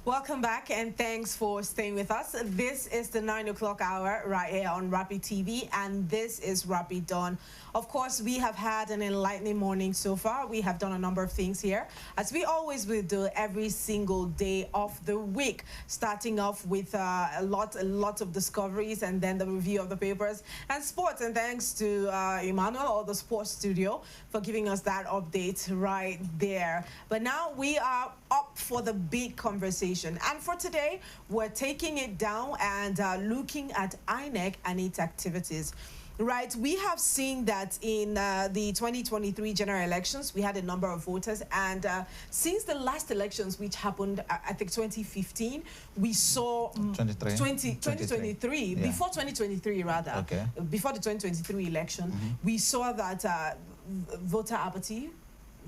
Welcome back and thanks for staying with us. This is the 9 o'clock hour right here on Rapid TV, and this is Rapid Dawn. Of course, we have had an enlightening morning so far. We have done a number of things here, as we always will do every single day of the week, starting off with a lot of discoveries and then the review of the papers and sports. And thanks to Emmanuel or the sports studio for giving us that update right there. But now we are up for the big conversation. And for today, we're taking it down and looking at INEC and its activities. Right, we have seen that in the 2023 general elections, we had a number of voters. And since the last elections, which happened, I think, 2015, we saw 2023, yeah. Before 2023, rather, okay. Before the 2023 election, we saw that voter apathy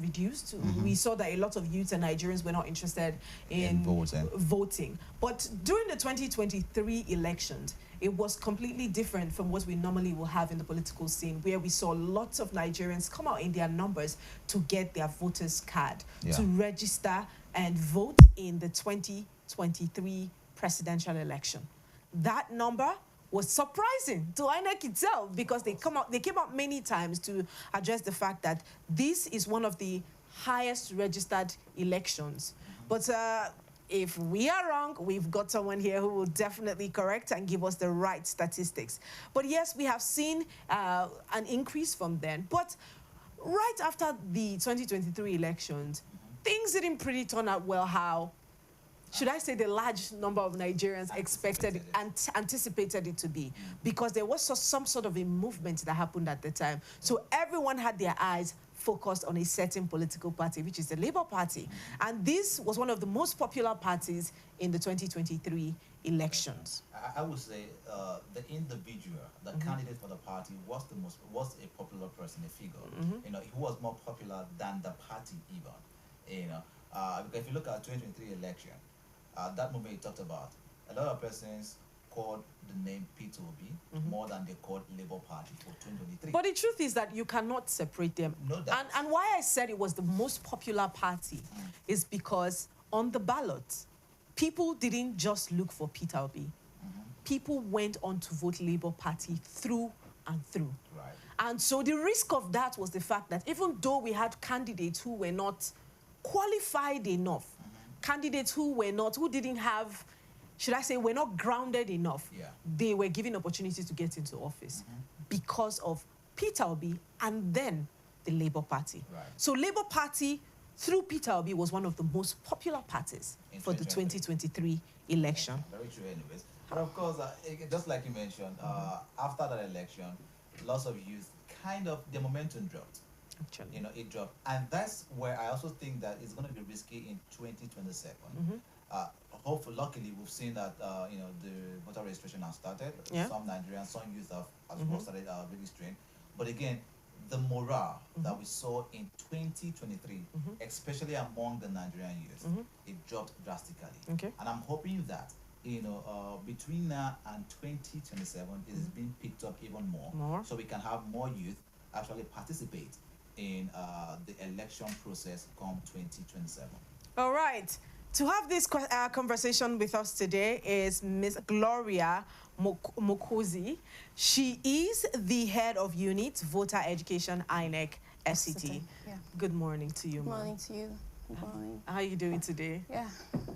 reduced. We saw that a lot of youth and Nigerians were not interested in voting. But during the 2023 elections, it was completely different from what we normally will have in the political scene, where we saw lots of Nigerians come out in their numbers to get their voters card, to register and vote in the 2023 presidential election. That number was surprising to INEC itself, because they came out many times to address the fact that this is one of the highest registered elections. But if we are wrong, we've got someone here who will definitely correct and give us the right statistics. But yes, we have seen an increase from then. But right after the 2023 elections, things didn't pretty turn out well how, should I say, the large number of Nigerians expected and anticipated it to be, because there was some sort of a movement that happened at the time. So everyone had their eyes focused on a certain political party, which is the Labour Party. And this was one of the most popular parties in the 2023 elections. I would say the individual, the candidate for the party was a popular person, a figure. You know, he was more popular than the party even. You know, because if you look at 2023 election, that moment you talked about, a lot of persons called the name Peter Obi more than they called Labour Party for 2023. But the truth is that you cannot separate them. No doubt. And why I said it was the most popular party is because on the ballot, people didn't just look for Peter Obi. People went on to vote Labour Party through and through. Right. And so the risk of that was the fact that even though we had candidates who were not qualified enough, candidates who didn't have, should I say, were not grounded enough, they were given opportunities to get into office because of Peter Obi and then the Labour Party. Right. So Labour Party, through Peter Obi, was one of the most popular parties for the 2023 election. Very true anyways. But of course, just like you mentioned, after that election, lots of youth, the momentum dropped. Actually. You know, it dropped. And that's where I also think that it's going to be risky in 2027. Hopefully, luckily, we've seen that, you know, the voter registration has started. Yeah. Some Nigerians, some youth have as well started registering. But again, the morale that we saw in 2023, especially among the Nigerian youth, it dropped drastically. Okay. And I'm hoping that, you know, between now and 2027, it is being picked up even more, so we can have more youth actually participate in the election process come 2027. All right. To have this conversation with us today is Ms. Gloria Mokozi. She is the head of unit Voter Education INEC FCT. Yeah. Good morning to you, Good morning to you. Good morning. How are you doing today? Yeah,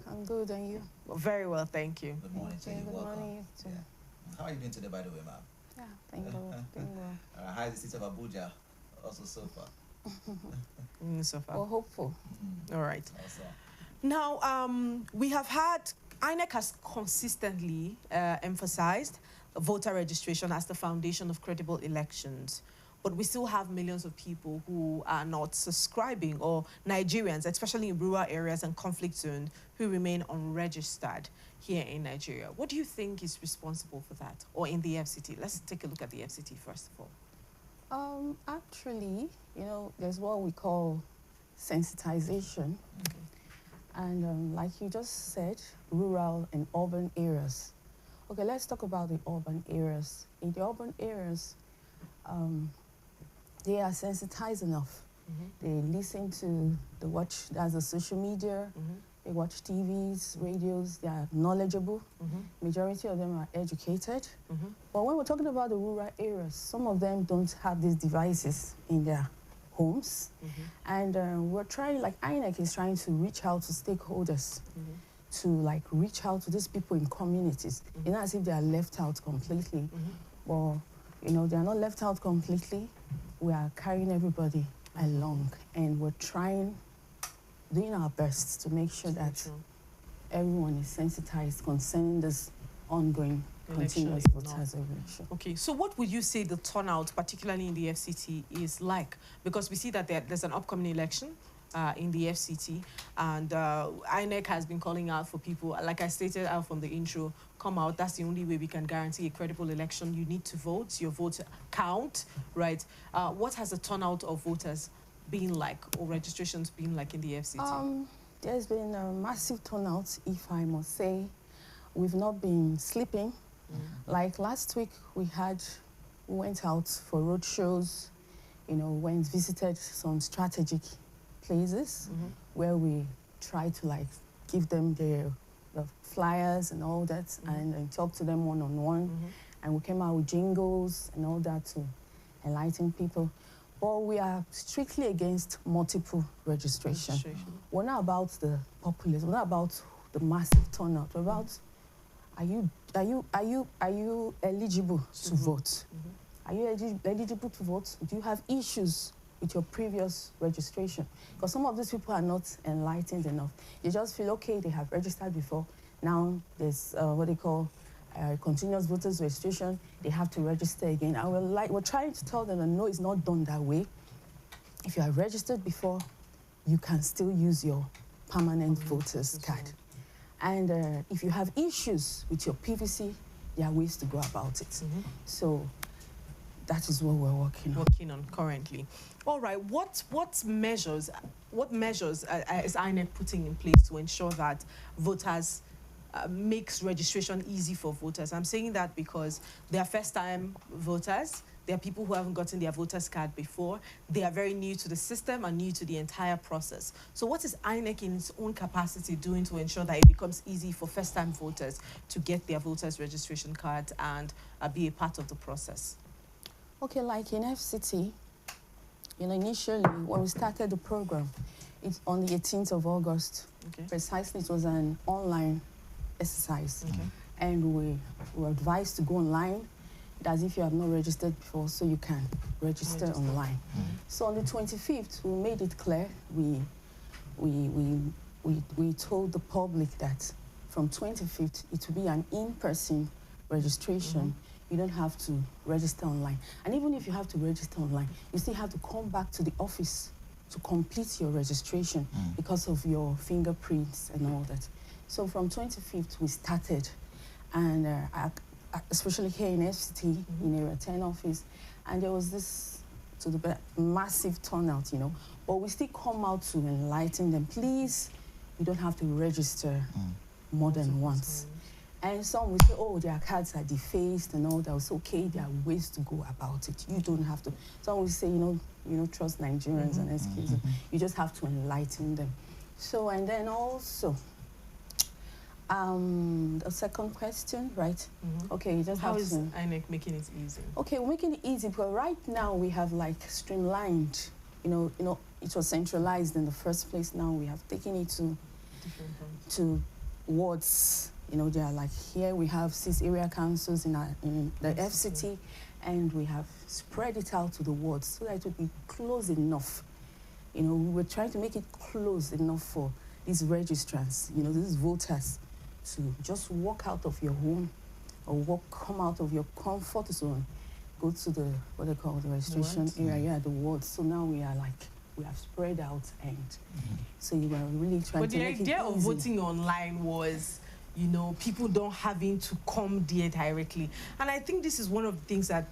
I'm good, and you? Well, very well, thank you. Good morning to you. Good Welcome. morning, you too. Yeah. How are you doing today, by the way, ma'am? Yeah, thank God. Doing well. How is the city of Abuja also so far? So far. We're hopeful. All right. Also. Now, we have had, INEC has consistently emphasized voter registration as the foundation of credible elections. But we still have millions of people who are not subscribing, or Nigerians, especially in rural areas and conflict zones, who remain unregistered here in Nigeria. What do you think is responsible for that, or in the FCT? Let's take a look at the FCT first of all. Actually, you know, there's what we call sensitization. And like you just said, rural and urban areas. Okay, let's talk about the urban areas. In the urban areas, they are sensitized enough. They listen to the social media, They watch TVs, radios, they are knowledgeable. Majority of them are educated. But when we're talking about the rural areas, some of them don't have these devices in their homes. And we're trying, like INEC is trying to reach out to stakeholders to like reach out to these people in communities. It's not as if they are left out completely. But, you know, they are not left out completely. We are carrying everybody along, and we're trying, doing our best to make sure that everyone is sensitized concerning this ongoing continuous voters election. Okay, so what would you say the turnout, particularly in the FCT, is like? Because we see that there's an upcoming election in the FCT, and INEC has been calling out for people, like I stated out from the intro, come out. That's the only way we can guarantee a credible election. You need to vote, your vote count, right? What has the turnout of voters been like, or registrations been like in the FCT? There's been a massive turnout, if I must say. We've not been sleeping. Like last week, we went out for road shows, you know, visited some strategic places where we try to like give them the flyers and all that, and talk to them one-on-one. And we came out with jingles and all that to enlighten people. But we are strictly against multiple registration. We're not about the populace. We're not about the massive turnout. We're about, are you eligible to vote? Are you eligible to vote? Do you have issues with your previous registration? Because some of these people are not enlightened enough. You just feel, okay, they have registered before. Now there's what they call continuous voters registration. They have to register again. And we're trying to tell them that no, it's not done that way. If you are registered before, you can still use your permanent voters card. And if you have issues with your PVC, there are ways to go about it. So that is what we're working on Currently. All right, what measures is INEC putting in place to ensure that voters makes registration easy for voters? I'm saying that because they are first-time voters. There are people who haven't gotten their voters card before. They are very new to the system and new to the entire process. So what is INEC in its own capacity doing to ensure that it becomes easy for first-time voters to get their voters registration cards and be a part of the process? Okay, like in FCT, you know, initially when we started the program, it's on the 18th of August. Precisely, it was an online exercise. And we were advised to go online as if you have not registered before, so you can register online. So on the 25th, we made it clear. We told the public that from 25th, it will be an in-person registration. You don't have to register online. And even if you have to register online, you still have to come back to the office to complete your registration because of your fingerprints and all that. So from 25th, we started, and especially here in FCT, in Area 10 office, and there was this massive turnout, you know. But we still come out to enlighten them. Please, you don't have to register more than once. And some will say, oh, their cards are defaced and all that. It's okay, there are ways to go about it. You don't have to. Some will say, you know, trust Nigerians and excuses. You just have to enlighten them. So, and then also, the second question, right? Okay, you just How have is to. INEC making it easy? Okay, we're making it easy, but right now we have like streamlined. You know, it was centralized in the first place. Now we have taken it to wards. You know, they are like, here we have 6 area councils in the FCT, and we have spread it out to the wards so that it would be close enough. You know, we were trying to make it close enough for these registrants, you know, these voters, to just walk out of your home or come out of your comfort zone, go to the, what they call the registration area, the wards. So now we are like, we have spread out, and so you are really trying to make it easy. But the idea of voting online was, you know, people don't having to come there directly. And I think this is one of the things that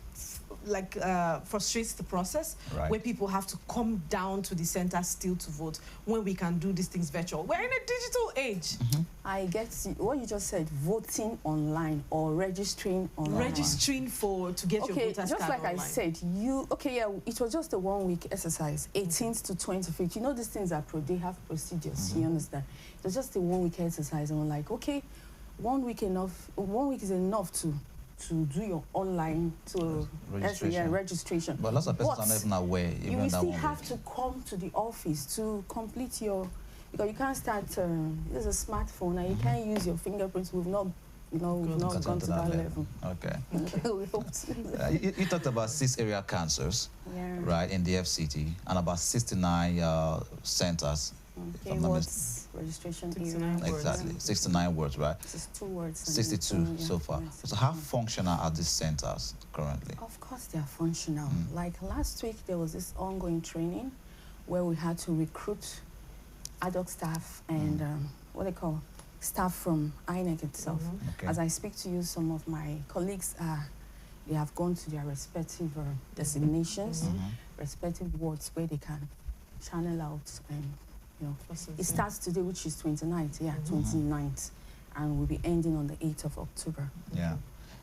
frustrates the process, Right. where people have to come down to the center still to vote when we can do these things virtual. We're in a digital age. I get what you just said, voting online or registering online. Registering to get your Okay, voters just card like online. I said, it was just a 1 week exercise, 18th to 25th. You know, these things they have procedures, you understand? It was just a 1 week exercise, and I'm like, okay, 1 week is enough to do your online registration. But lots of persons are not even aware. You will still have to come to the office to complete your, because you can't start, there's a smartphone and you can't use your fingerprints. We've not gone to that level. Okay. We hope to. You talked about 6 area councils, right, in the FCT, and about 69 centers. Okay, what's registration 69 area? Exactly, 69 words, right? This is 2 words. 62 so far. So how functional are these centers currently? Of course, they are functional. Like last week, there was this ongoing training where we had to recruit adult staff and staff from INEC itself. Okay. As I speak to you, some of my colleagues they have gone to their respective designations, respective wards where they can channel out and it starts today, which is 29th, 29th, and we'll be ending on the 8th of October. Yeah.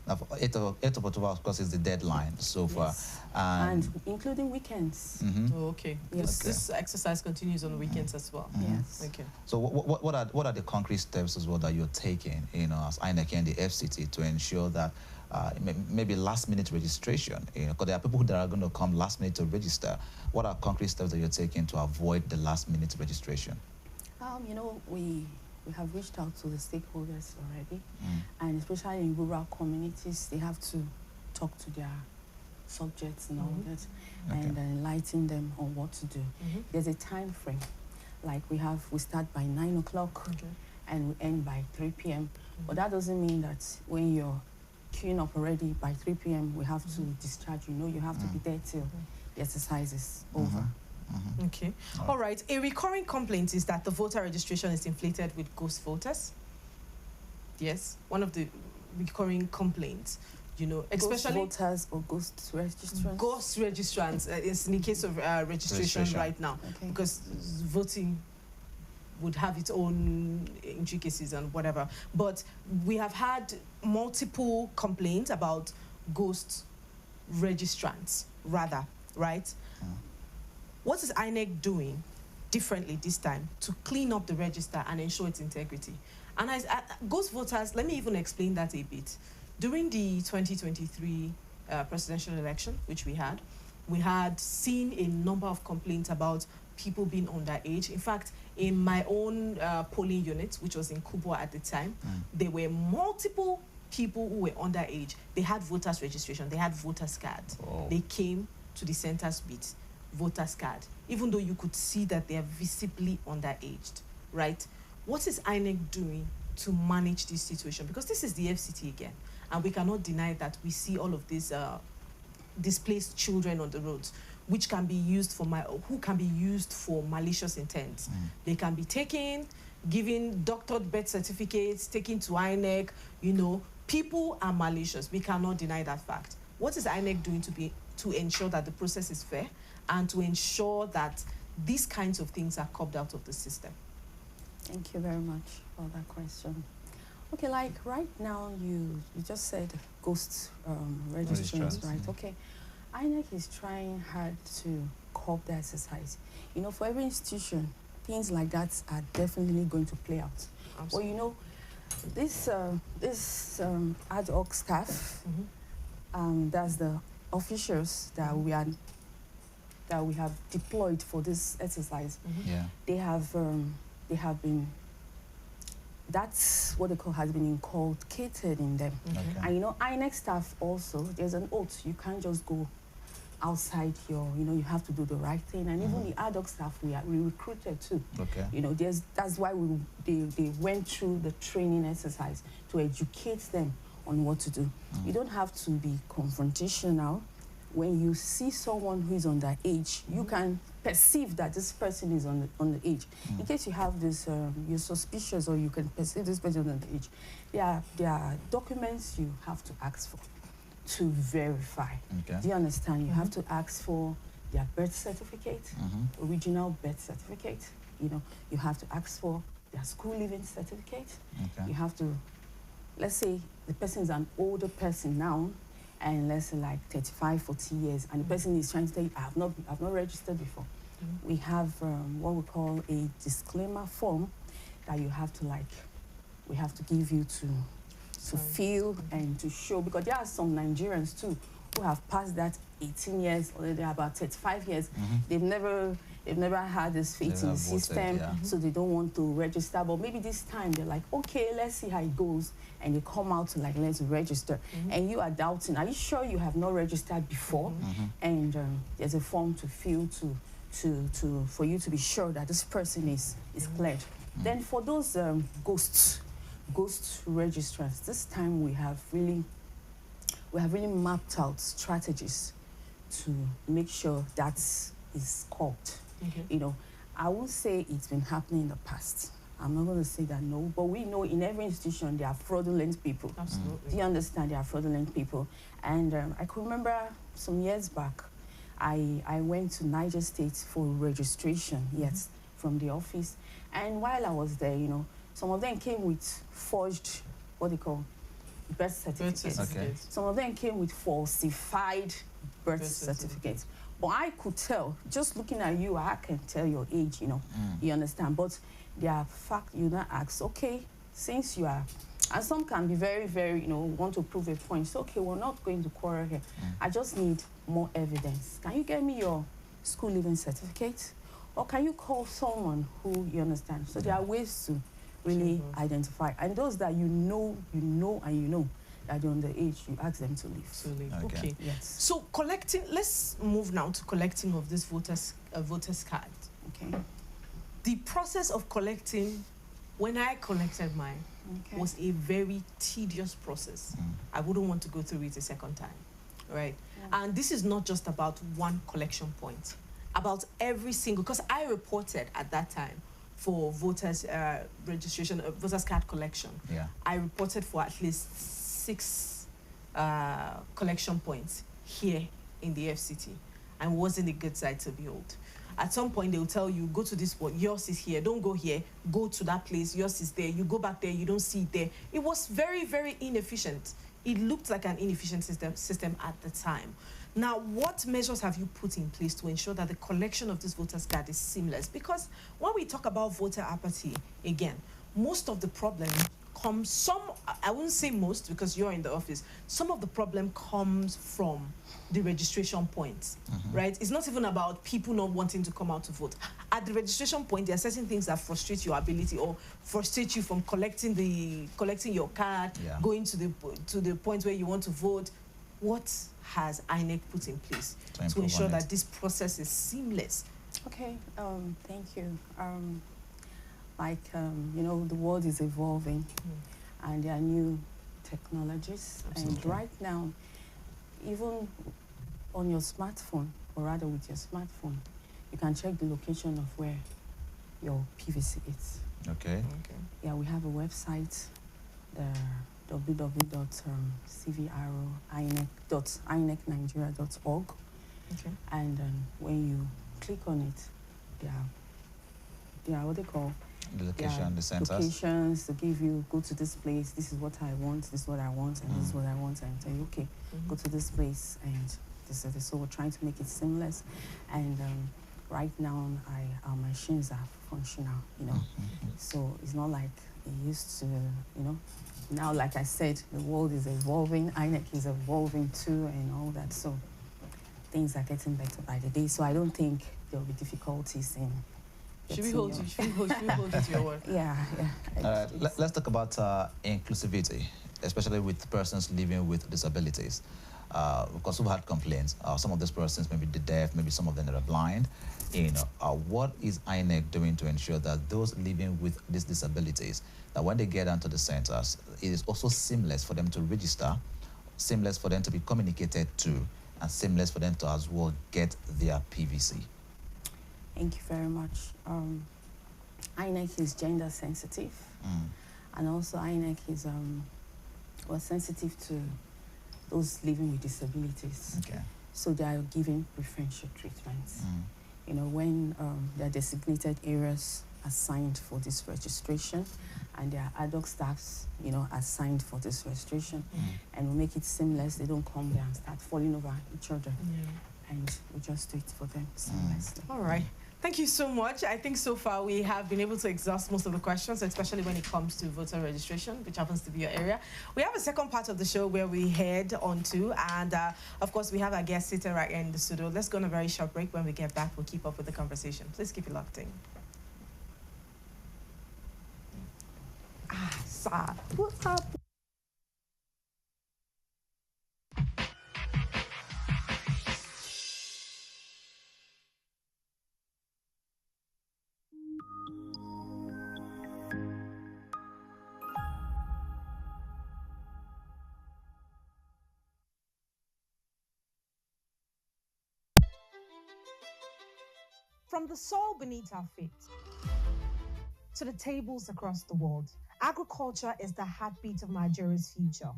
Now, for 8th of October, of course, is the deadline so far. And including weekends. Oh, okay. Yes. This exercise continues on weekends as well. Yes. Okay. So what are the concrete steps as well that you're taking, as INEC and the FCT to ensure that maybe last-minute registration, because there are people that are going to come last minute to register. What are concrete steps that you're taking to avoid the last-minute registration? We have reached out to the stakeholders already, and especially in rural communities, they have to talk to their subjects and all that, and enlighten them on what to do. There's a time frame, like we start by 9 o'clock and we end by 3 p.m. But that doesn't mean that when you're queuing up already by 3 p.m. we have to discharge you. You have to be there till the exercise is over. Okay. All right. A recurring complaint is that the voter registration is inflated with ghost voters. Yes, one of the recurring complaints, especially ghost voters or ghost registrants. Ghost registrants is in the case of registration right now, because voting would have its own intricacies and whatever. But we have had multiple complaints about ghost registrants, rather, right? What is INEC doing differently this time to clean up the register and ensure its integrity? And ghost voters, let me even explain that a bit. During the 2023 presidential election, which we had seen a number of complaints about people being underage. In fact, in my own polling unit, which was in Kubwa at the time, there were multiple people who were underage. They had voters registration, they had voters card. They came to the centers with voters card, even though you could see that they are visibly underaged, right? What is INEC doing to manage this situation? Because this is the FCT again, and we cannot deny that we see all of these displaced children on the roads, which can be used for malicious intent. They can be taken, given doctored birth certificates, taken to INEC. People are malicious. We cannot deny that fact. What is INEC doing to ensure that the process is fair and to ensure that these kinds of things are curbed out of the system? Thank you very much for that question. Okay, like right now, you just said ghost registrants, right? Okay. INEC is trying hard to curb the exercise. For every institution, things like that are definitely going to play out. Absolutely. Well, this ad hoc staff, that's the officials that we have deployed for this exercise. They have been. That's what has been inculcated in them. And INEC staff also, there's an oath. You can't just go outside you have to do the right thing. And even the ad hoc staff we recruited too. That's why they went through the training exercise to educate them on what to do. You don't have to be confrontational. When you see someone who is underage, you can perceive that this person is underage. In case you have this, you're suspicious or you can perceive this person underage, there are documents you have to ask for to verify. Okay. Do you understand? You have to ask for their birth certificate, Mm-hmm. original birth certificate. You know, you have to ask for their school leaving certificate. Okay. You have to, let's say the person is an older person now, and let's say like 35, 40 years, and the person is trying to tell you, I've not registered before. We have what we call a disclaimer form that you have to we have to give you to fill and to show, because there are some Nigerians too who have passed that 18 years or they're about 35 years. They've never had this faith in the system, so they don't want to register. But maybe this time they're like, okay, let's see how it goes, and they come out to let's register. And you are doubting, are you sure you have not registered before? And there's a form to fill for you to be sure that this person is cleared. Then for those ghost registrants, this time we have really mapped out strategies to make sure that is caught. You know, I would say it's been happening in the past. I'm not going to say that no, but we know in every institution there are fraudulent people. Absolutely. Do you understand? There are fraudulent people. And I could remember some years back, I went to Niger State for registration, yes, from the office. And while I was there, you know, some of them came with forged, what they call, birth certificates. Okay. Some of them came with falsified birth certificates. But I could tell, just looking at you, I can tell your age, you know, you understand. But their fact, you not ask, okay, since you are, and some can be very, very, you know, want to prove a point. So, okay, we're not going to quarrel here. I just need more evidence. Can you get me your school leaving certificate? Or can you call someone who you understand? So there are ways to really identify. And those that you know, that they're underage, you ask them to leave. Okay. Yes. So collecting, let's move now to collecting of this voters card. Okay. The process of collecting, when I collected mine, was a very tedious process. I wouldn't want to go through it a second time, right? And this is not just about one collection point, about every single, because I reported at that time for voters registration, voters card collection. I reported for at least 6 collection points here in the FCT, and wasn't a good sight to behold. At some point, they will tell you, go to this spot, yours is here, don't go here, go to that place, yours is there, you go back there, you don't see it there. It was very, very inefficient. It looked like an inefficient system at the time. Now, what measures have you put in place to ensure that the collection of this voters card is seamless? Because when we talk about voter apathy, again, most of the problem comes, I wouldn't say most because you're in the office, some of the problem comes from the registration points, right? It's not even about people not wanting to come out to vote. At the registration point, there are certain things that frustrate your ability or frustrate you from collecting your card, going to the point where you want to vote. What has INEC put in place to ensure that this process is seamless? Okay, thank you. You know, the world is evolving and there are new technologies. Absolutely. And right now, even on your smartphone, or rather with your smartphone, you can check the location of where your PVC is. Okay. Yeah, we have a website, www.cvro.inecnigeria.org. And when you click on it, there are what they call the location, the centers. Locations to give you, go to this place, this is what I want, this is what I want, and this is what I want, and tell you, okay, go to this place, and this is this. So we're trying to make it seamless. And right now, our machines are functional, you know. So it's not like it used to, you know. Now, like I said, the world is evolving, INEC is evolving too, and all that. So things are getting better by the day. So I don't think there will be difficulties in. Should we hold you to your word? Yeah. Let's talk about inclusivity, especially with persons living with disabilities. Because we've had complaints. Some of those persons may be deaf, maybe some of them are blind. You know, what is INEC doing to ensure that those living with these disabilities, that when they get onto the centers, it is also seamless for them to register, seamless for them to be communicated to, and seamless for them to as well get their PVC? Thank you very much. INEC is gender sensitive, and also INEC is sensitive to those living with disabilities. Okay. So they are given preferential treatments. You know, when there are designated areas assigned for this registration, and there are ad hoc staffs, you know, assigned for this registration, and we make it seamless. They don't come there and start falling over each other, and we just do it for them seamlessly. All right. Thank you so much. I think so far we have been able to exhaust most of the questions, especially when it comes to voter registration, which happens to be your area. We have a second part of the show where we head on to, and of course we have our guest sitting right here in the studio. Let's go on a very short break. When we get back, we'll keep up with the conversation. Please keep it locked in. Sir, what's up? From the soil beneath our feet to the tables across the world, agriculture is the heartbeat of Nigeria's future.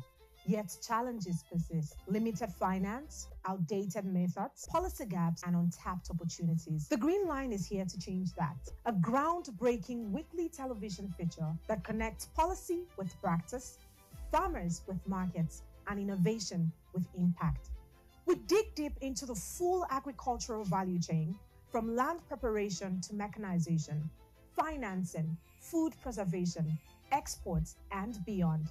Yet challenges persist: limited finance, outdated methods, policy gaps, and untapped opportunities. The Green Line is here to change that. A groundbreaking weekly television feature that connects policy with practice, farmers with markets, and innovation with impact. We dig deep into the full agricultural value chain, from land preparation to mechanization, financing, food preservation, exports, and beyond.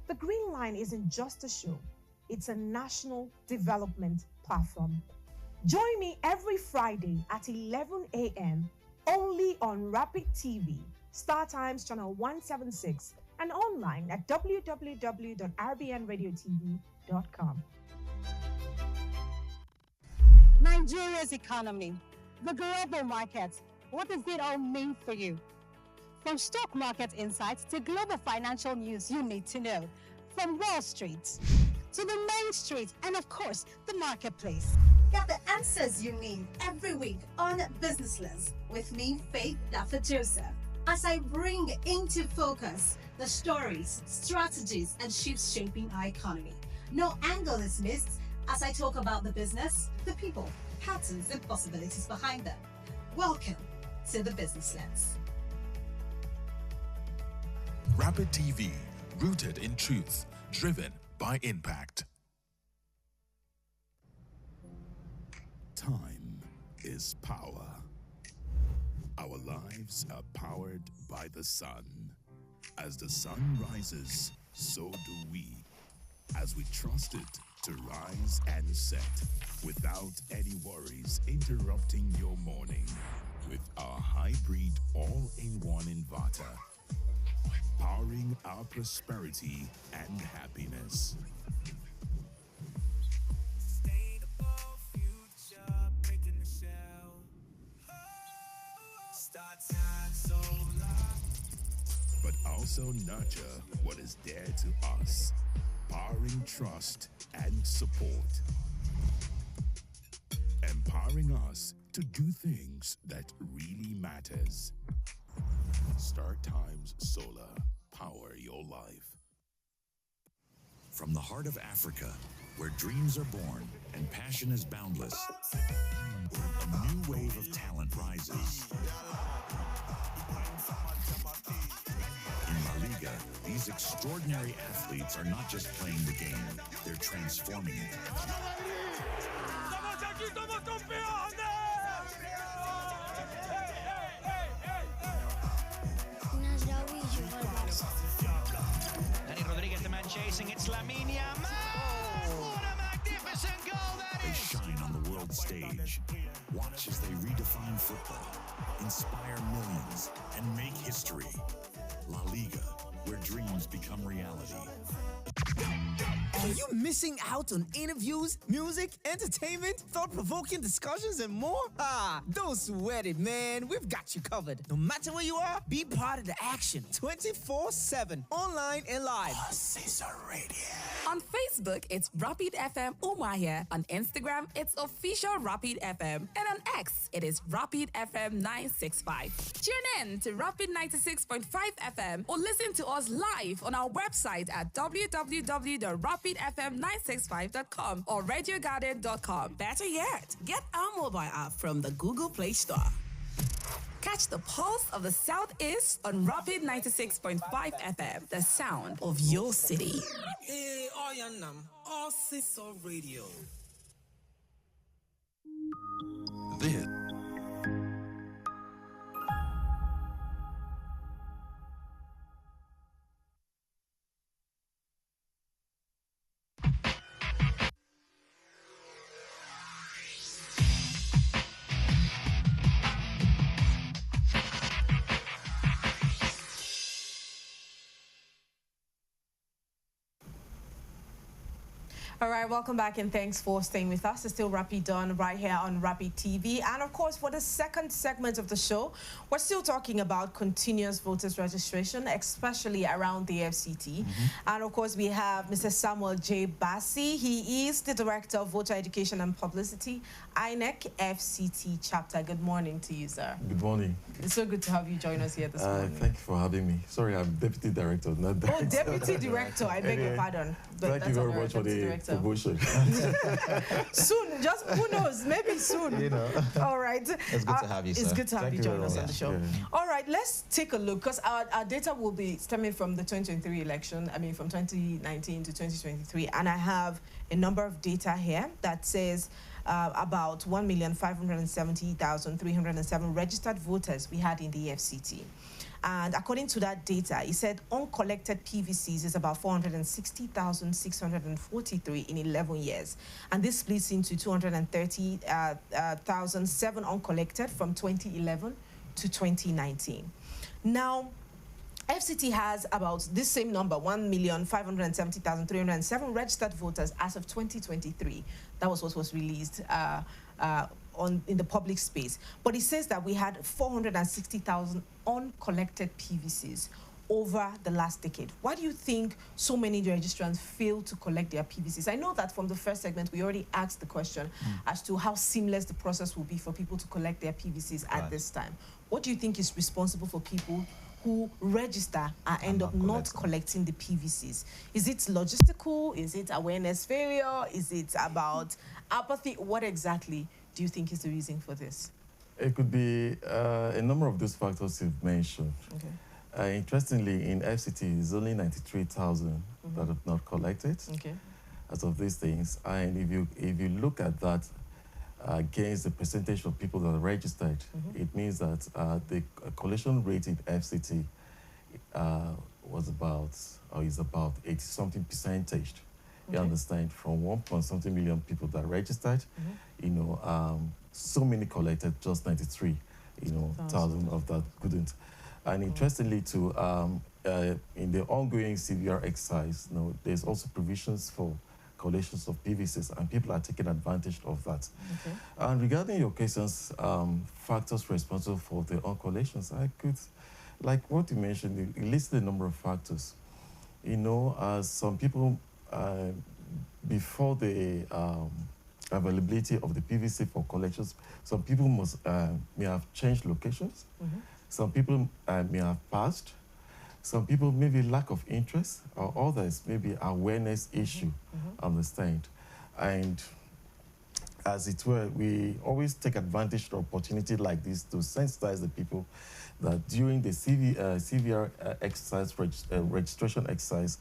The Green Line isn't just a show, it's a national development platform. Join me every Friday at 11 a.m. only on Rapid TV, Star Times channel 176, and online at www.rbnradiotv.com. Nigeria's economy, the global markets, what does it all mean for you? From stock market insights to global financial news you need to know. From Wall Street to the Main Street and of course, the marketplace. Get the answers you need every week on Business Lens with me, Faith Dafa Joseph, as I bring into focus the stories, strategies, and shifts shaping our economy. No angle is missed as I talk about the business, the people, patterns, and possibilities behind them. Welcome to the Business Lens. Rapid TV, rooted in truth, driven by impact. Time is power. Our lives are powered by the sun. As the sun rises, so do we. As we trust it to rise and set without any worries interrupting your morning with our hybrid all-in-one inverter, powering our prosperity and happiness. But also nurture what is dear to us, powering trust and support, empowering us to do things that really matters. Star Times Solar, power your life. From the heart of Africa, where dreams are born and passion is boundless, a new wave of talent rises. In La Liga, these extraordinary athletes are not just playing the game, they're transforming it. Danny Rodriguez, the man chasing, it's Lamine Yamal! What a magnificent goal that They is! shine on the world stage. Watch as they redefine football, inspire millions, and make history. La Liga, where dreams become reality. Are you missing out on interviews, music, entertainment, thought-provoking discussions, and more? Don't sweat it, man. We've got you covered. No matter where you are, be part of the action 24/7, online and live. Caesar Radio. On Facebook, it's Rapid FM Umuahia. On Instagram, it's official Rapid FM. And on X, it is Rapid FM 965. Tune in to Rapid 96.5 FM or listen to us live on our website at www.rapid.com. rapidfm965.com or radiogarden.com. Better yet, get our mobile app from the Google Play Store. Catch the pulse of the Southeast on Rapid 96.5 FM, the sound of your city. Hey, Oyanam, all Siso Radio. This All right, welcome back and thanks for staying with us. It's still Rapid Dawn right here on Rapid TV. And of course, for the second segment of the show, we're still talking about continuous voters registration, especially around the FCT. And of course, we have Mr. Samuel J. Bassi. He is the Director of Voter Education and Publicity, INEC FCT chapter. Good morning to you, sir. Good morning. It's so good to have you join us here this morning. Thank you for having me. Sorry, I'm Deputy Director, not Director. Oh, Deputy Director. I beg your pardon. Thank you very much for the promotion. Soon, just who knows, maybe soon. You know. All right. It's good to have you, sir. It's good to have you join us on the show. Yeah. All right, let's take a look, because our data will be stemming from the 2023 election, from 2019 to 2023, and I have a number of data here that says about 1,570,307 registered voters we had in the FCT. And according to that data, it said uncollected PVCs is about 460,643 in 11 years. And this splits into 230,007 uncollected from 2011 to 2019. Now, FCT has about this same number, 1,570,307 registered voters as of 2023. That was what was released in the public space. But it says that we had 460,000 uncollected PVCs over the last decade. Why do you think so many registrants fail to collect their PVCs? I know that from the first segment, we already asked the question as to how seamless the process will be for people to collect their PVCs at this time. What do you think is responsible for people who register and end up not collecting the PVCs? Is it logistical? Is it awareness failure? Is it about apathy? What exactly do you think is the reason for this? It could be a number of those factors you've mentioned. Okay. Interestingly, in FCT, it's only 93,000 that have not collected as of these things. And if you look at that against the percentage of people that are registered, it means that the collection rate in FCT is about 80-something percentage. You understand, from 1-something million people that registered, so many collected, just 93, thousand of that couldn't. And interestingly, too, in the ongoing CVR exercise, there's also provisions for collections of PVCs, and people are taking advantage of that. And regarding your questions, factors responsible for the uncollections, I could, like what you mentioned, you listed a number of factors. Some people, before the availability of the PVC for collections, some people may have changed locations. Some people may have passed. Some people maybe lack of interest, or others maybe awareness issue, understand. And as it were, we always take advantage of opportunity like this to sensitize the people that during the CVR exercise, registration exercise,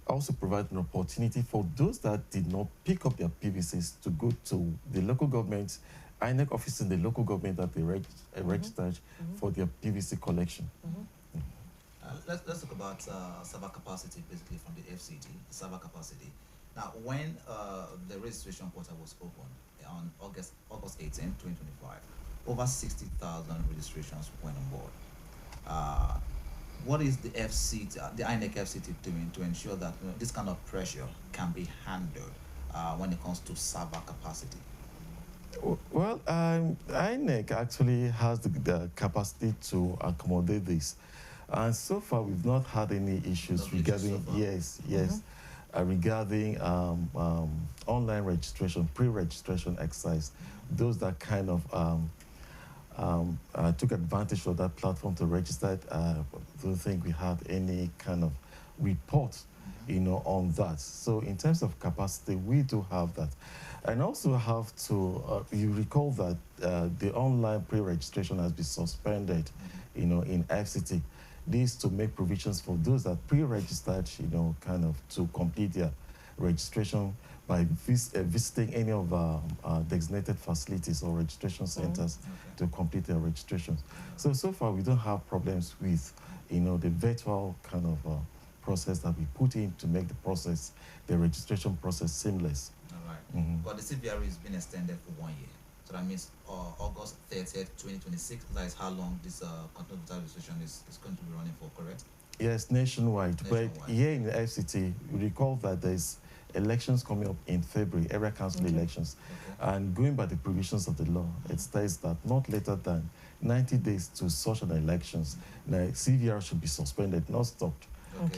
also provide an opportunity for those that did not pick up their PVCs to go to the local government, INEC office in the local government that they registered for their PVC collection. Let's talk about server capacity, basically from the FCT, server capacity. Now, when the registration portal was opened on August 18, 2025, over 60,000 registrations went on board. What is the FCT, the INEC FCT doing to ensure that this kind of pressure can be handled when it comes to server capacity? Well, INEC actually has the capacity to accommodate this. And so far, we've not had any issues regarding, regarding online registration, pre-registration exercise. Those that kind of took advantage of that platform to register, I don't think we had any kind of report you know, on that. So in terms of capacity, we do have that. And also have to, you recall that the online pre-registration has been suspended, you know, in FCT. This to make provisions for those that pre-registered, you know, kind of to complete their registration by visiting any of our designated facilities or registration centers to complete their registrations. So far we don't have problems with, you know, the virtual kind of process that we put in to make the registration process seamless. All right. But the CVR has been extended for 1 year. So that means August 30th, 2026, that is how long this continuous voter registration is going to be running for, correct? Yes, nationwide. But here in the FCT, we recall that there's elections coming up in February, area council elections. And going by the provisions of the law, it states that not later than 90 days to such an elections, now CVR should be suspended, not stopped.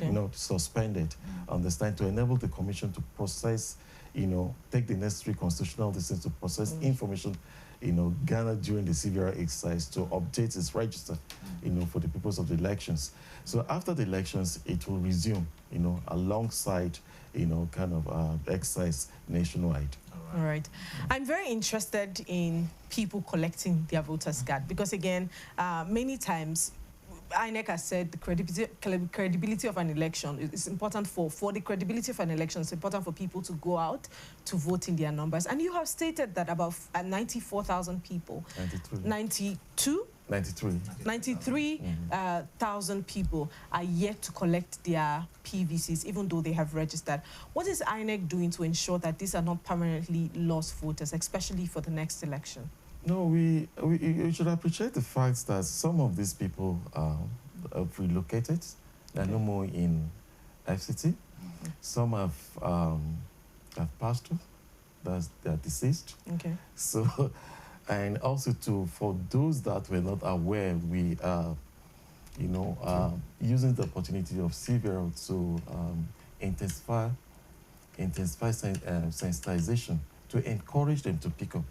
You know, suspended, understand, to enable the commission to process, you know, take the necessary constitutional decisions to process information, you know, gathered during the CVR exercise to update its register, you know, for the purpose of the elections. So after the elections, it will resume, you know, alongside, you know, kind of exercise nationwide. All right. I'm very interested in people collecting their voters' card because, again, many times, INEC has said the credibility of an election is important for the credibility of an election. It's important for people to go out to vote in their numbers. And you have stated that about 94,000 people, 93,000 people are yet to collect their PVCs, even though they have registered. What is INEC doing to ensure that these are not permanently lost voters, especially for the next election? No, we should appreciate the fact that some of these people have relocated. They're no more in FCT. Some have passed through. They're deceased. So, and also for those that were not aware, we are, you know, using the opportunity of CVR to intensify sensitization to encourage them to pick up.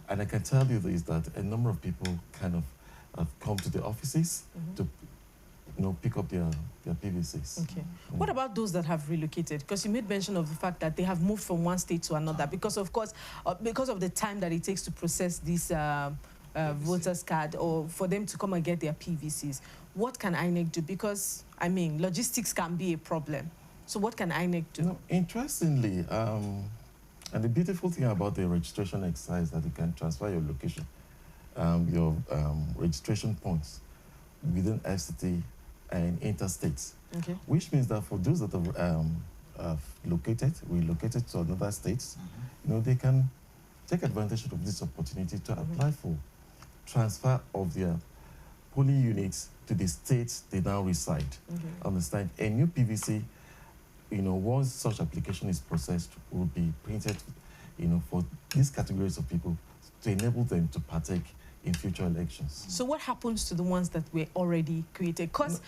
And I can tell you this, that a number of people kind of have come to the offices to, you know, pick up their PVCs. What about those that have relocated? Because you made mention of the fact that they have moved from one state to another because, of course, because of the time that it takes to process this voters' card or for them to come and get their PVCs. What can INEC do? Because, I mean, logistics can be a problem. So what can INEC do? No, interestingly, and the beautiful thing about the registration exercise is that you can transfer your location, your registration points within FCT and interstates, which means that for those that have relocated to another states, you know, they can take advantage of this opportunity to apply for transfer of their polling units to the states they now reside. Understand? A new PVC, you know, once such application is processed, will be printed, you know, for these categories of people to enable them to partake in future elections. So what happens to the ones that were already created? Because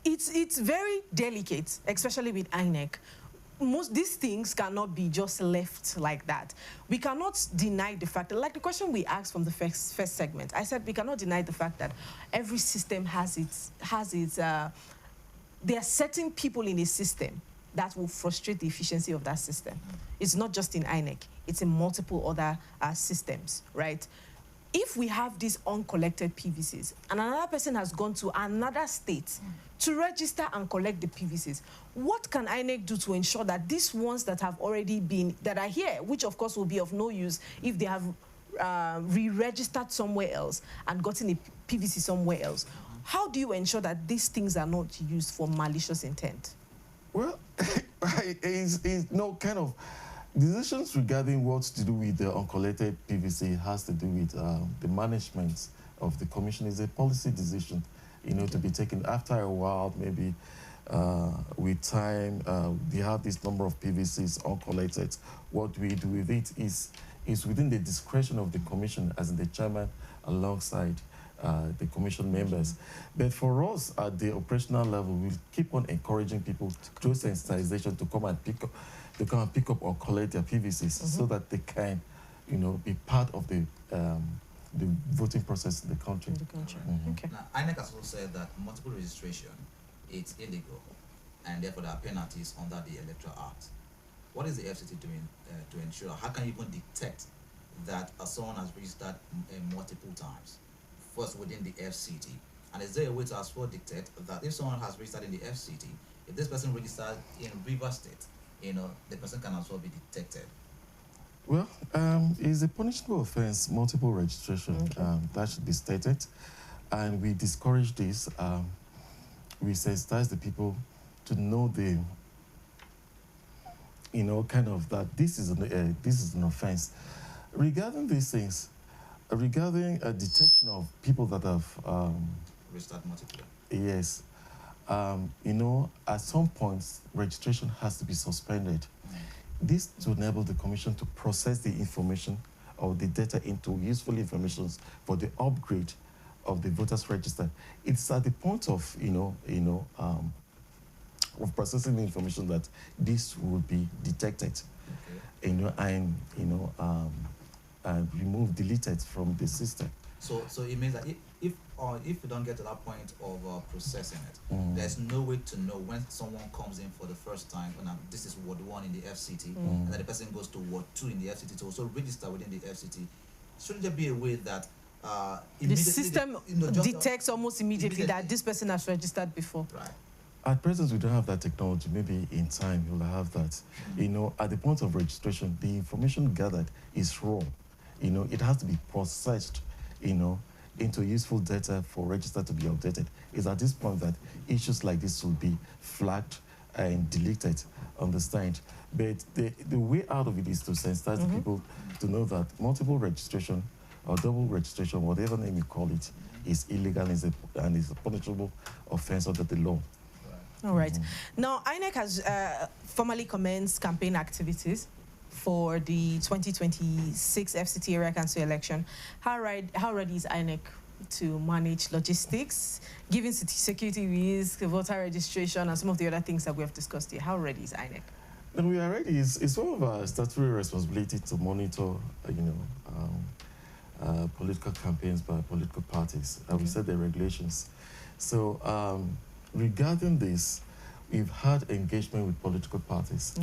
it's very delicate, especially with INEC. These things cannot be just left like that. We cannot deny the fact that, like the question we asked from the first segment, I said we cannot deny the fact that every system has its there are certain people in a system that will frustrate the efficiency of that system. It's not just in INEC, it's in multiple other systems, right? If we have these uncollected PVCs and another person has gone to another state to register and collect the PVCs, what can INEC do to ensure that these ones that have already been, that are here, which of course will be of no use if they have re-registered somewhere else and gotten a PVC somewhere else, how do you ensure that these things are not used for malicious intent? Well, it's no kind of decisions regarding what to do with the uncollected PVC has to do with the management of the commission. Is a policy decision, you know, to be taken after a while, maybe with time. We have this number of PVCs uncollected. What we do with it is within the discretion of the commission, as in the chairman alongside the commission members. But for us at the operational level, we'll keep on encouraging people through sensitization to come and pick up or collect their PVCs so that they can, you know, be part of the voting process in the country. Now, INEC has also said that multiple registration, it's illegal. and therefore there are penalties under the Electoral Act. What is the FCT doing to ensure? How can you even detect that someone has registered multiple times, first within the FCT? And is there a way to as well detect that if someone has registered in the FCT, if this person registered in River State, the person can as well be detected? Well, it's a punishable offense, multiple registration. Okay. That should be stated. And we discourage this. We sensitize the people to know the, kind of that this is an offense. Regarding these things, regarding a detection of people that have registered multiple. Yes. At some points, registration has to be suspended. This to enable the commission to process the information or the data into useful information for the upgrade of the voters register. It's at the point of of processing the information that this will be detected, and deleted from the system. So it means that if you don't get to that point of processing it, there's no way to know when someone comes in for the first time, this is Ward 1 in the FCT, and then the person goes to Ward 2 in the FCT to also register within the FCT. Shouldn't there be a way that the system detects almost immediately that this person has registered before? Right. At present, we don't have that technology. Maybe in time, we'll have that. At the point of registration, the information gathered is raw. It has to be processed, into useful data for register to be updated. It's at this point that issues like this will be flagged and deleted, understand? But the way out of it is to sensitize the people to know that multiple registration or double registration, whatever name you call it, is illegal and is a punishable offense under the law. All right. Now, INEC has formally commenced campaign activities for the 2026 FCT area council election. How ready is INEC to manage logistics, given security risk, voter registration, and some of the other things that we have discussed here? How ready is INEC? And we are ready. It's one of our statutory responsibility to monitor, political campaigns by political parties. We set the regulations. So regarding this, we've had engagement with political parties,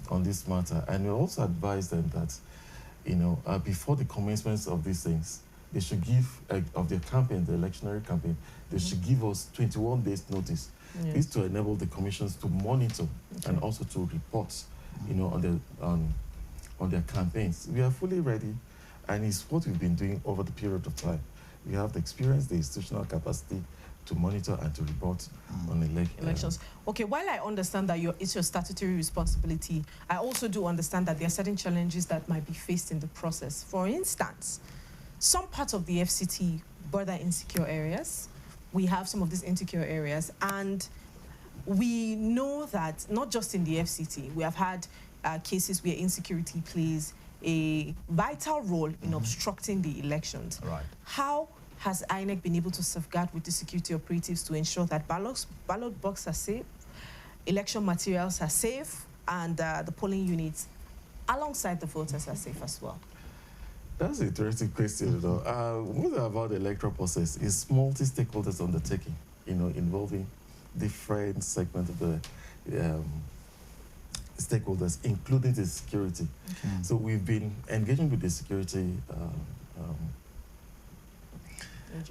on this matter. And we also advise them that, before the commencement of these things, they should give, of their campaign, the electionary campaign, they should give us 21 days notice. This to enable the commissions to monitor and also to report, on their campaigns. We are fully ready, and it's what we've been doing over the period of time. We have the experience, the institutional capacity to monitor and to report on elections. Okay, while I understand that it's your statutory responsibility, I also do understand that there are certain challenges that might be faced in the process. For instance, some parts of the FCT border insecure areas. We have some of these insecure areas, and we know that not just in the FCT, we have had cases where insecurity plays a vital role in obstructing the elections. Right. How has INEC been able to safeguard with the security operatives to ensure that ballot boxes are safe, election materials are safe, and the polling units alongside the voters are safe as well? That's an interesting question, What about the electoral process is multi-stakeholders undertaking, involving different segments of the stakeholders, including the security. So we've been engaging with the security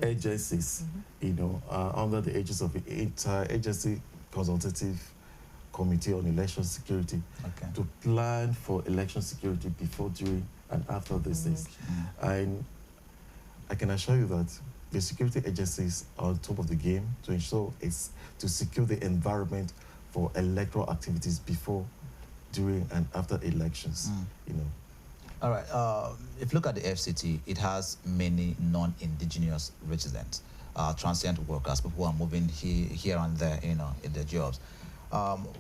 agencies, under the aegis of the Inter-Agency Consultative Committee on Election Security to plan for election security before, during, and after these things. And I can assure you that the security agencies are on top of the game to ensure to secure the environment for electoral activities before, during, and after elections. All right. If you look at the FCT, it has many non-indigenous residents, transient workers, people who are moving here and there, in their jobs.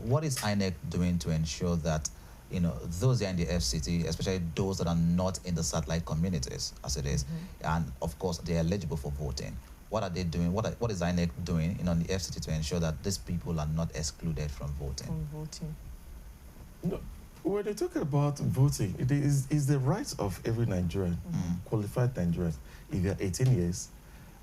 What is INEC doing to ensure that, those are in the FCT, especially those that are not in the satellite communities, as it is, and of course they are eligible for voting? What are they doing? What is INEC doing, on the FCT to ensure that these people are not excluded from voting? No. When they talk about voting, it is the right of every Nigerian, qualified Nigerian. If you're 18 years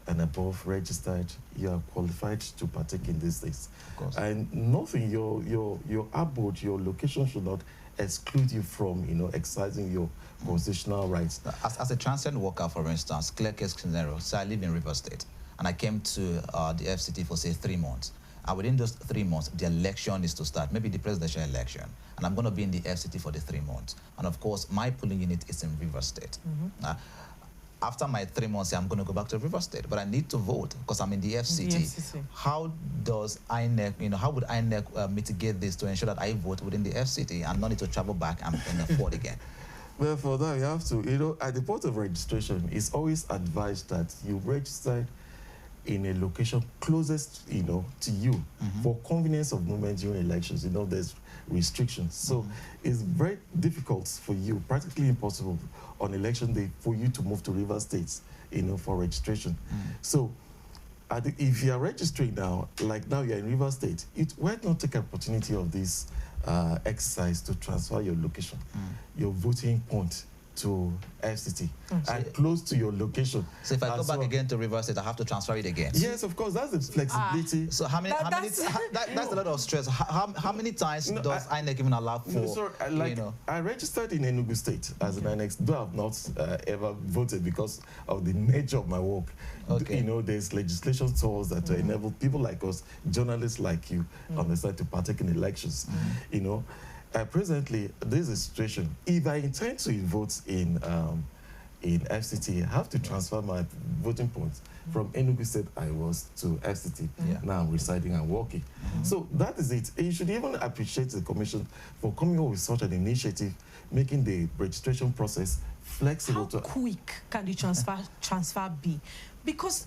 and above registered, you are qualified to partake in these things. Of course. And nothing, your abode, your location should not exclude you from, exercising your constitutional rights. As a transient worker, for instance, clear case scenario, so I live in River State, and I came to the FCT for, say, 3 months. And within those 3 months, the election is to start, maybe the presidential election, and I'm going to be in the FCT for the 3 months. And of course, my polling unit is in River State. After my 3 months, I'm going to go back to River State, but I need to vote because I'm in the FCT. How does INEC, how would INEC mitigate this to ensure that I vote within the FCT and not need to travel back and afford again? Well, for that, you have to, at the point of registration, it's always advised that you register in a location closest, to you for convenience of movement during elections. There's restrictions. So it's very difficult for you, practically impossible on election day for you to move to River States, for registration. So if you are registering now, like now you're in River State, why not take opportunity of this exercise to transfer your location, your voting point to FCT and close to your location. So if I go back again to River State, I have to transfer it again? Yes, of course, that's the flexibility. So that's a lot of stress. How many times does INEC even allow for, I registered in Enugu State as an INEC, though I've not ever voted because of the nature of my work. There's legislation tools that enable people like us, journalists like you, understand to partake in elections. Presently, there's a situation. If I intend to vote in FCT, I have to transfer my voting points from Enugu State I was to FCT. Now I'm residing and working. So that is it. You should even appreciate the Commission for coming up with such an initiative, making the registration process flexible. How quick can the transfer be? Because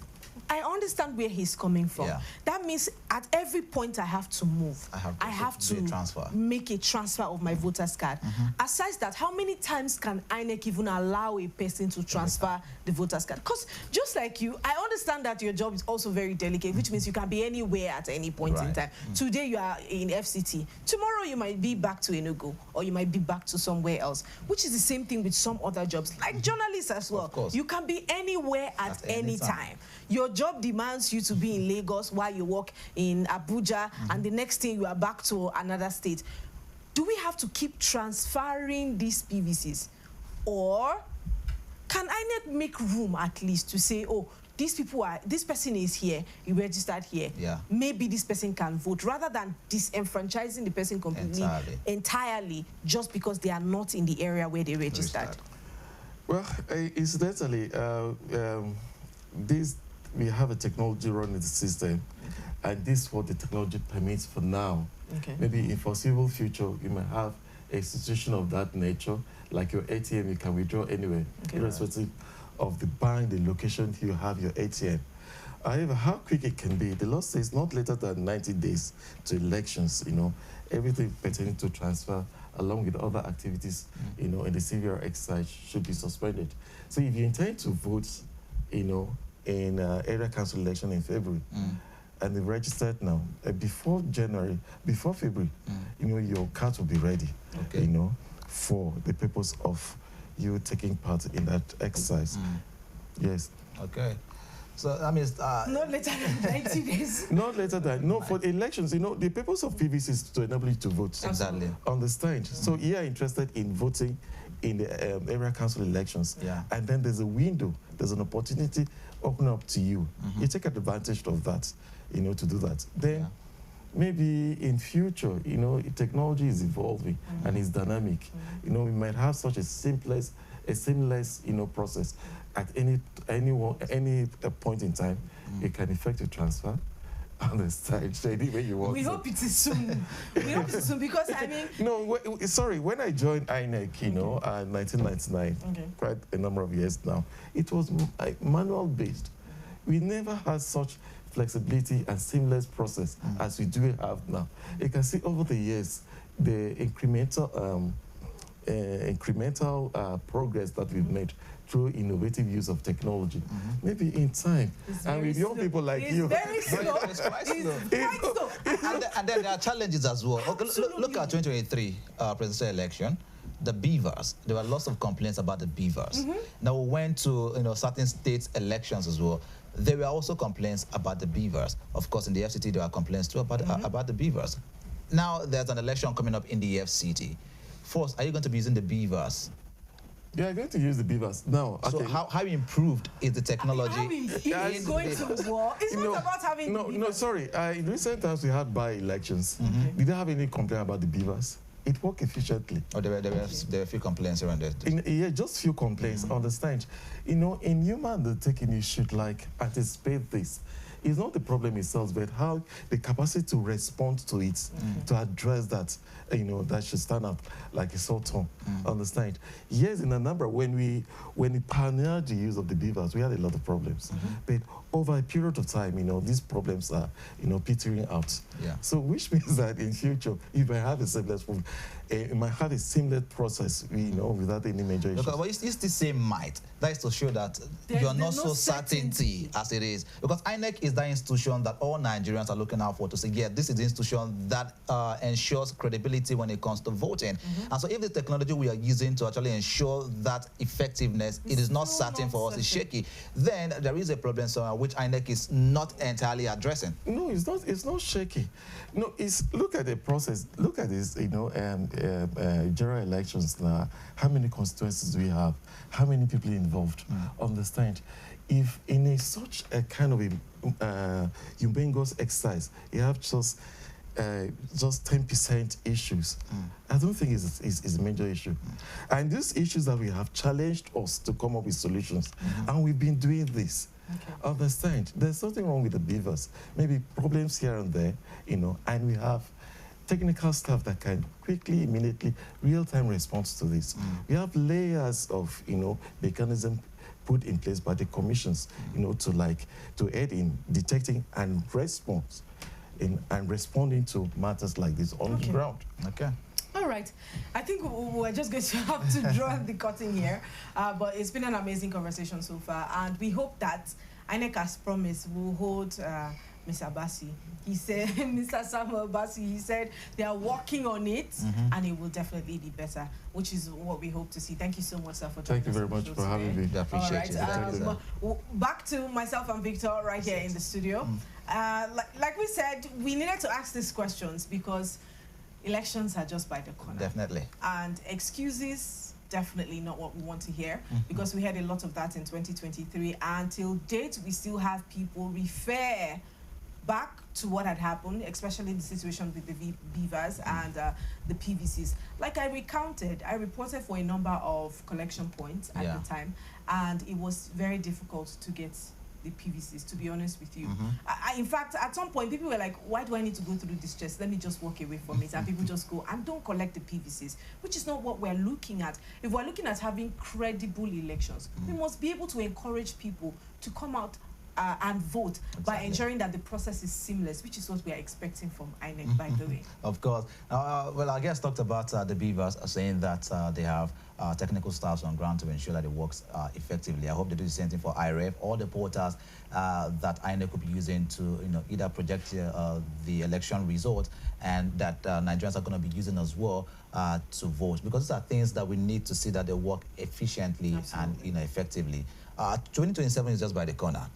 I understand where he's coming from. That means at every point I have to move. I have to make a transfer of my voter's card. Aside that, how many times can INEC even allow a person to transfer the voter's card? Because just like you, I understand that your job is also very delicate, which means you can be anywhere at any point in time. Today you are in FCT. Tomorrow you might be back to Enugu, or you might be back to somewhere else, which is the same thing with some other jobs, like journalists as well. You can be anywhere at any time. Your job demands you to be in Lagos while you work in Abuja, and the next thing you are back to another state. Do we have to keep transferring these PVCs? Or can INEC make room at least to say, oh, this person is here, he registered here. Maybe this person can vote, rather than disenfranchising the person completely, entirely, just because they are not in the area where they registered. Well, incidentally, we have a technology running the system, and this is what the technology permits for now. Maybe in foreseeable future, you might have a situation of that nature, like your ATM, you can withdraw anywhere, irrespective of the bank, the location you have your ATM. However, how quick it can be, the law says not later than 90 days to elections, everything pertaining to transfer, along with other activities, in the civil exercise should be suspended. So if you intend to vote, in area council election in February, and they registered now, before February, your card will be ready, for the purpose of you taking part in that exercise. Yes. Okay. So that means not later than 90 days. Not later than for elections. The purpose of PVC is to enable you to vote. Exactly. Understand? So you are interested in voting in the area council elections, and then there's a window, there's an opportunity open up to you. You take advantage of that, to do that. Then maybe in future, technology is evolving and it's dynamic. We might have such a seamless, process at any point in time. You can effect a transfer on the side, anyway you want. We hope it is soon. We hope it is soon, because I mean. No, sorry. When I joined INEC, in 1999, quite a number of years now, it was manual based. We never had such flexibility and seamless process as we do have now. You can see over the years the incremental progress that we've made through innovative use of technology. Maybe in time, and with young people like you. Very slow. It's quite slow. And then there are challenges as well. Look at 2023 presidential election. the beavers. There were lots of complaints about the beavers. Now we went to certain states elections as well. There were also complaints about the beavers. Of course, in the FCT there were complaints too about the beavers. Now there's an election coming up in the FCT. First, are you going to be using the beavers? Yeah, I'm going to use the beavers. Now, so okay. how improved is the technology? It's going to war. It's not about having No, sorry. In recent times, we had by-elections. We didn't have any complaint about the beavers. It worked efficiently. Oh, there were a few complaints around it. Yeah, just few complaints, understand. In human undertaking, you should anticipate this. It's not the problem itself, but how the capacity to respond to it, to address that, that should stand up like a sore thumb. Understand? Yes, in a number, when we pioneered the use of the beavers, we had a lot of problems. But over a period of time, these problems are, petering out. Yeah. So, which means that in future, if I have a seamless problem, it might have a seamless process, without any major issues. But it's the same might. That is to show that you are not so certainty as it is. Because INEC is that institution that all Nigerians are looking out for to say, yeah, this is the institution that ensures credibility when it comes to voting. And so if the technology we are using to actually ensure that effectiveness, it is not certain for us, it's shaky, then there is a problem somewhere which INEC is not entirely addressing. No, it's not shaky. No, look at the process. Look at this, general elections now. How many constituencies do we have? How many people involved? Understand? If in such a kind of a humongous exercise, you have just 10% issues, I don't think it's a major issue. And these issues that we have challenged us to come up with solutions, and we've been doing this. Okay. Understand? There's something wrong with the beavers. Maybe problems here and there, and we have technical staff that can quickly, immediately, real-time response to this. We have layers of, mechanism put in place by the commissions, to aid in detecting and response and responding to matters like this on the ground. Okay. All right. I think we're just going to have to draw the curtain here. But it's been an amazing conversation so far. And we hope that INEC, as promised, will hold Mr. Abasi. He said, Mr. Samuel Abasi, he said they are working on it and it will definitely be better, which is what we hope to see. Thank you so much, sir, for joining us. Thank you very much for having me. I appreciate it. Back to myself and Victor right here in the studio. Like we said, we needed to ask these questions because elections are just by the corner. Definitely. And excuses, definitely not what we want to hear, because we had a lot of that in 2023. Until date, we still have people refer back to what had happened, especially the situation with the beavers and the PVCs. Like I recounted, I reported for a number of collection points at the time, and it was very difficult to get the PVCs, to be honest with you. In fact, at some point, people were like, why do I need to go through this stress? Let me just walk away from it. And people just go and don't collect the PVCs, which is not what we're looking at. If we're looking at having credible elections, we must be able to encourage people to come out and vote by ensuring that the process is seamless, which is what we are expecting from INEC, by the way. Of course. Well, I guess talked about the beavers saying that they have technical staffs on ground to ensure that it works effectively. I hope they do the same thing for IREF, all the portals that INEC will be using to either project the election result, and that Nigerians are going to be using as well to vote, because these are things that we need to see that they work efficiently and effectively. 2027 is just by the corner.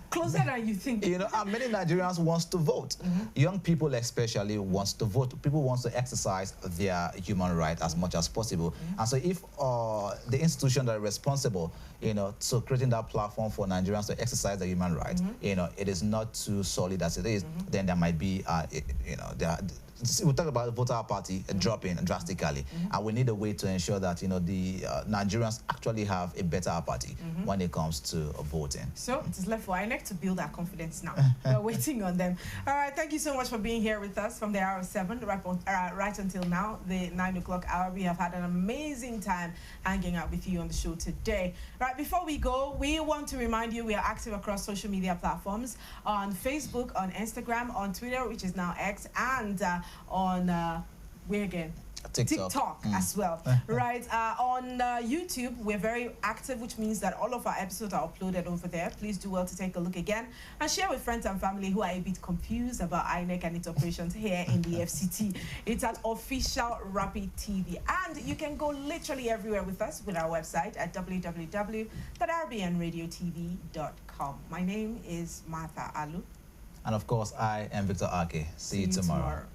Closer than you think. Many Nigerians wants to vote. Young people especially wants to vote. People want to exercise their human right as much as possible. And so if the institution that are responsible, to creating that platform for Nigerians to exercise their human right, it is not too solid as it is, then there might be, we talk about the voter party dropping drastically, and we need a way to ensure that the Nigerians actually have a better party when it comes to voting. So it is left for INEC to build our confidence now. We're waiting on them. All right, thank you so much for being here with us from the hour of 7 right until now, the 9 o'clock hour. We have had an amazing time hanging out with you on the show today. Right, before we go, we want to remind you we are active across social media platforms, on Facebook, on Instagram, on Twitter, which is now X, and on where again? TikTok as well. Right. On YouTube, we're very active, which means that all of our episodes are uploaded over there. Please do well to take a look again and share with friends and family who are a bit confused about INEC and its operations here in the FCT. It's at official Rapid TV. And you can go literally everywhere with us with our website at www.rbnradiotv.com. My name is Martha Alu. And of course, I am Victor Ake. See you tomorrow.